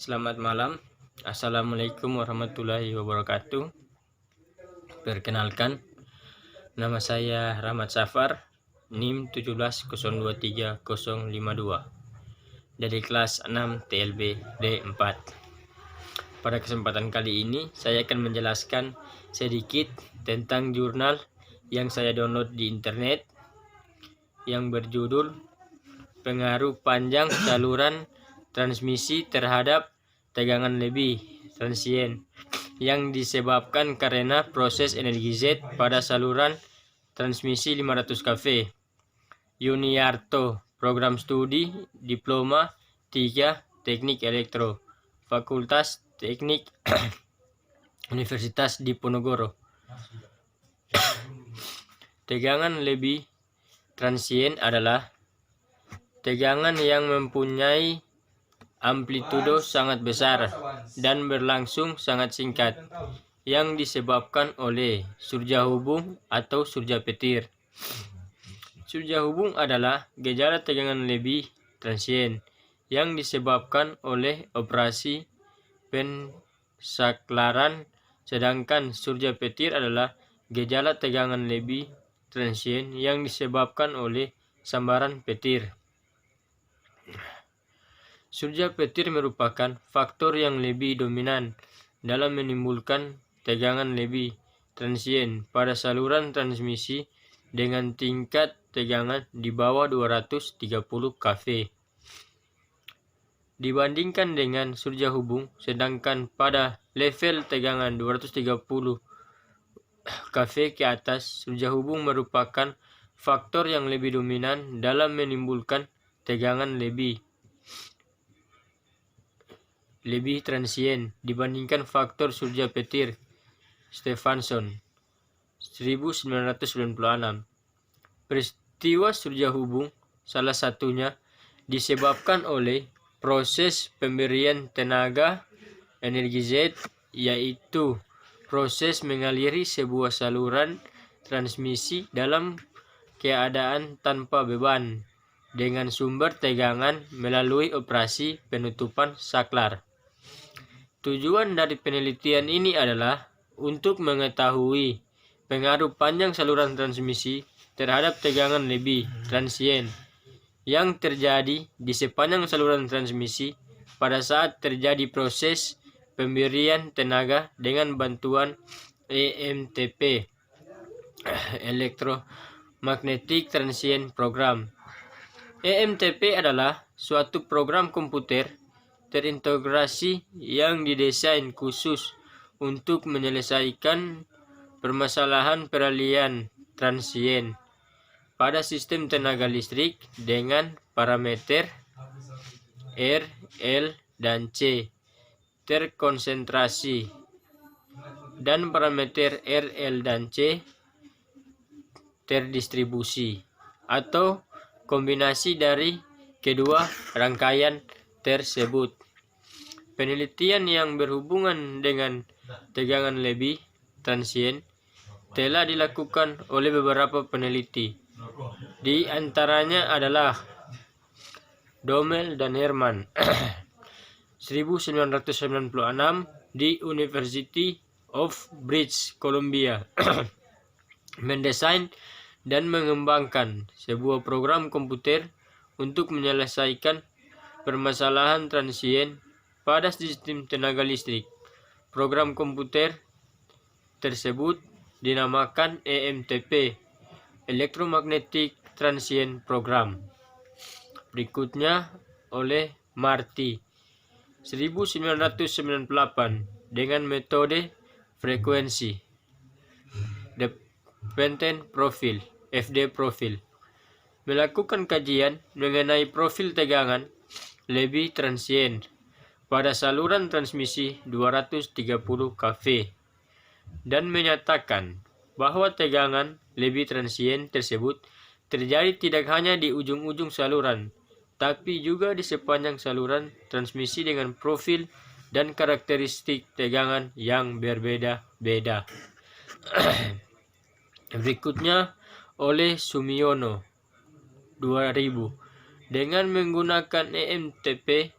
Selamat malam. Assalamualaikum warahmatullahi wabarakatuh. Perkenalkan, nama saya Rahmat Safar, NIM 170230052 dari kelas 6 TLB D4. Pada kesempatan kali ini, saya akan menjelaskan sedikit tentang jurnal yang saya download di internet yang berjudul Pengaruh Panjang Saluran Transmisi Terhadap Tegangan Lebih Transien yang disebabkan karena proses energi Z pada saluran transmisi 500 kV. Yuniarto, Program Studi Diploma 3 Teknik Elektro, Fakultas Teknik Universitas Diponegoro. Tegangan lebih transien adalah tegangan yang mempunyai amplitudo sangat besar dan berlangsung sangat singkat yang disebabkan oleh surya hubung atau surya petir. Surya hubung adalah gejala tegangan lebih transien yang disebabkan oleh operasi pensaklaran, sedangkan surya petir adalah gejala tegangan lebih transien yang disebabkan oleh sambaran petir. Surya petir merupakan faktor yang lebih dominan dalam menimbulkan tegangan lebih transien pada saluran transmisi dengan tingkat tegangan di bawah 230 kV. Dibandingkan dengan surya hubung, sedangkan pada level tegangan 230 kV ke atas, surya hubung merupakan faktor yang lebih dominan dalam menimbulkan tegangan lebih transien dibandingkan faktor surya petir. Stephenson 1996. Peristiwa surya hubung salah satunya disebabkan oleh proses pemberian tenaga energi Z, yaitu proses mengaliri sebuah saluran transmisi dalam keadaan tanpa beban dengan sumber tegangan melalui operasi penutupan saklar. Tujuan dari penelitian ini adalah untuk mengetahui pengaruh panjang saluran transmisi terhadap tegangan lebih transien yang terjadi di sepanjang saluran transmisi pada saat terjadi proses pemberian tenaga dengan bantuan EMTP, Electromagnetic Transient Program. EMTP adalah suatu program komputer terintegrasi yang didesain khusus untuk menyelesaikan permasalahan peralihan transien pada sistem tenaga listrik dengan parameter R, L, dan C terkonsentrasi dan parameter R, L, dan C terdistribusi atau kombinasi dari kedua rangkaian tersebut. Penelitian yang berhubungan dengan tegangan lebih transien telah dilakukan oleh beberapa peneliti. Di antaranya adalah Dommel dan Herman 1996 di University of British Columbia mendesain dan mengembangkan sebuah program komputer untuk menyelesaikan permasalahan transien pada sistem tenaga listrik. Program komputer tersebut dinamakan EMTP, Electromagnetic Transient Program. Berikutnya oleh Marty 1998 dengan metode frekuensi dependent profile (FD profil) melakukan kajian mengenai profil tegangan lebih transien pada saluran transmisi 230 kV dan menyatakan bahwa tegangan lebih transien tersebut terjadi tidak hanya di ujung-ujung saluran, tapi juga di sepanjang saluran transmisi dengan profil dan karakteristik tegangan yang berbeda-beda. Berikutnya oleh Sumiono 2000 dengan menggunakan EMTP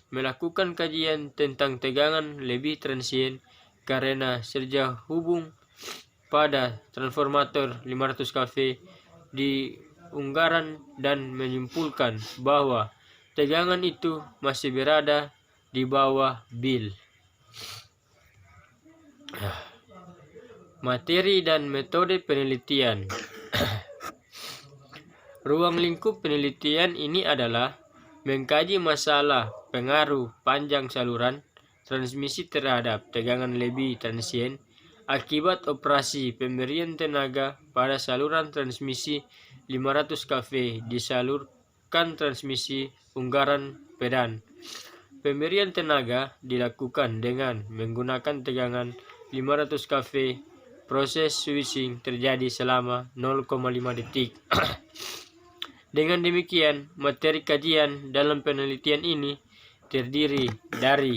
melakukan kajian tentang tegangan lebih transien karena sejauh hubung pada transformator 500 kV di Ungaran dan menyimpulkan bahwa tegangan itu masih berada di bawah Bill. Materi dan metode penelitian. Ruang lingkup penelitian ini adalah mengkaji masalah pengaruh panjang saluran transmisi terhadap tegangan lebih transien akibat operasi pemberian tenaga pada saluran transmisi 500 kV disalurkan transmisi Ungaran Pedan. Pemberian tenaga dilakukan dengan menggunakan tegangan 500 kV. Proses switching terjadi selama 0,5 detik. Dengan demikian, materi kajian dalam penelitian ini terdiri dari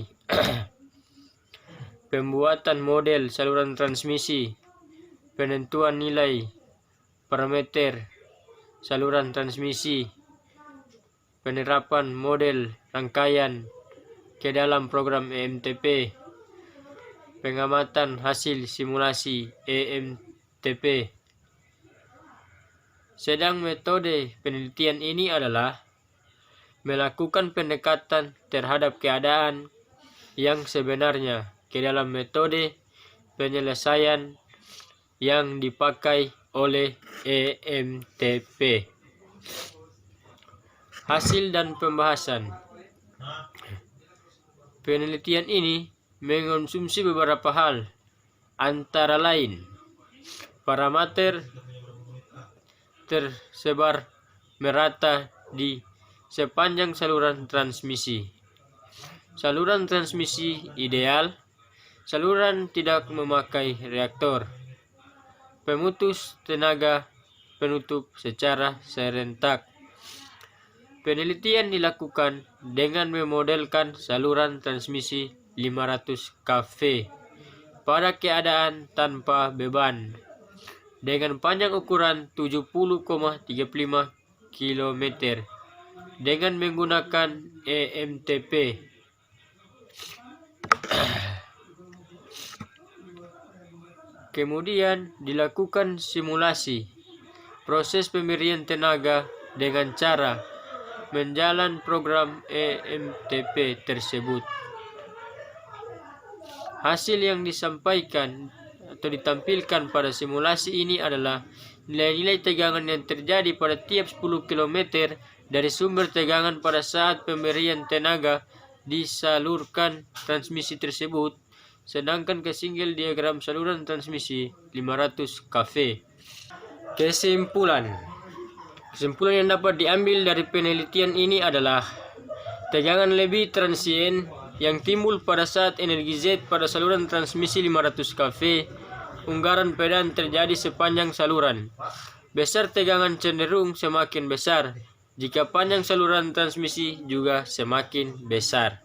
pembuatan model saluran transmisi, penentuan nilai parameter saluran transmisi, penerapan model rangkaian ke dalam program EMTP, pengamatan hasil simulasi EMTP. Sedang metode penelitian ini adalah melakukan pendekatan terhadap keadaan yang sebenarnya ke dalam metode penyelesaian yang dipakai oleh EMTP. Hasil dan pembahasan. Penelitian ini mengonsumsi beberapa hal, antara lain parameter tersebar merata di sepanjang saluran transmisi. Saluran transmisi ideal, saluran tidak memakai reaktor, pemutus tenaga penutup secara serentak. Penelitian dilakukan dengan memodelkan saluran transmisi 500 kV pada keadaan tanpa beban dengan panjang ukuran 70,35 km dengan menggunakan EMTP. Kemudian dilakukan simulasi proses pemberian tenaga dengan cara menjalan program EMTP tersebut. Hasil yang disampaikan atau ditampilkan pada simulasi ini adalah nilai-nilai tegangan yang terjadi pada tiap 10 km dari sumber tegangan pada saat pemberian tenaga disalurkan transmisi tersebut, sedangkan ke single diagram saluran transmisi 500 kV. Kesimpulan yang dapat diambil dari penelitian ini adalah tegangan lebih transien yang timbul pada saat energi Z pada saluran transmisi 500 kV Ungaran Pedan terjadi sepanjang saluran. Besar tegangan cenderung semakin besar jika panjang saluran transmisi juga semakin besar.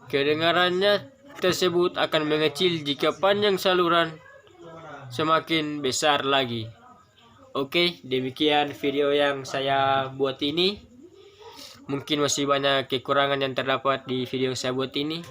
Kedengarannya tersebut akan mengecil jika panjang saluran semakin besar lagi. Oke, demikian video yang saya buat ini. Mungkin masih banyak kekurangan yang terdapat di video yang saya buat ini.